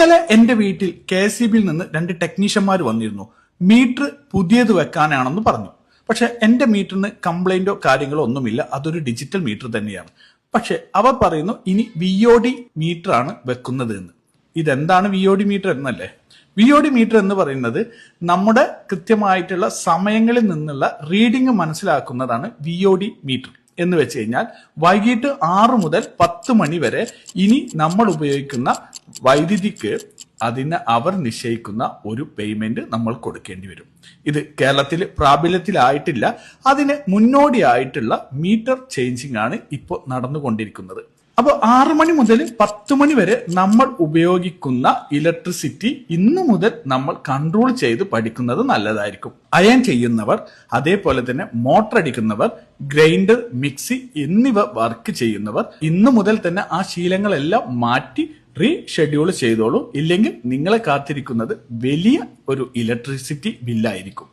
ഇന്നലെ എന്റെ വീട്ടിൽ KSEB നിന്ന് 2 ടെക്നീഷ്യന്മാർ വന്നിരുന്നു. മീറ്റർ പുതിയത് വെക്കാനാണെന്ന് പറഞ്ഞു. പക്ഷെ എന്റെ മീറ്ററിന് കംപ്ലൈന്റോ കാര്യങ്ങളോ ഒന്നുമില്ല, അതൊരു ഡിജിറ്റൽ മീറ്റർ തന്നെയാണ്. പക്ഷെ അവർ പറയുന്നു ഇനി VOD മീറ്റർ ആണ് വെക്കുന്നത് എന്ന്. ഇതെന്താണ് VOD മീറ്റർ എന്നല്ലേ? VOD മീറ്റർ എന്ന് പറയുന്നത് നമ്മുടെ കൃത്യമായിട്ടുള്ള സമയങ്ങളിൽ നിന്നുള്ള റീഡിംഗ് മനസ്സിലാക്കുന്നതാണ് VOD മീറ്റർ. എന്ന് വെച്ച് കഴിഞ്ഞാൽ വൈകിട്ട് 6 മുതൽ 10 മണി വരെ ഇനി നമ്മൾ ഉപയോഗിക്കുന്ന വൈദ്യുതിക്ക് അതിന് അവർ നിശ്ചയിക്കുന്ന ഒരു പേയ്മെന്റ് നമ്മൾ കൊടുക്കേണ്ടി വരും. ഇത് കേരളത്തിൽ പ്രാബല്യത്തിലായിട്ടില്ല. അതിന് മുന്നോടിയായിട്ടുള്ള മീറ്റർ ചേഞ്ചിങ് ആണ് ഇപ്പോൾ നടന്നുകൊണ്ടിരിക്കുന്നത്. അപ്പോൾ 6 മണി മുതൽ 10 മണി വരെ നമ്മൾ ഉപയോഗിക്കുന്ന ഇലക്ട്രിസിറ്റി ഇന്നു മുതൽ നമ്മൾ കൺട്രോൾ ചെയ്ത് പഠിക്കുന്നത് നല്ലതായിരിക്കും. അയൺ ചെയ്യുന്നവർ, അതേപോലെ തന്നെ മോട്ടർ അടിക്കുന്നവർ, ഗ്രൈൻഡർ, മിക്സി എന്നിവ വർക്ക് ചെയ്യുന്നവർ ഇന്നു മുതൽ തന്നെ ആ ശീലങ്ങളെല്ലാം മാറ്റി റീഷെഡ്യൂൾ ചെയ്തോളൂ. ഇല്ലെങ്കിൽ നിങ്ങളെ കാത്തിരിക്കുന്നത് വലിയ ഒരു ഇലക്ട്രിസിറ്റി ബില്ലായിരിക്കും.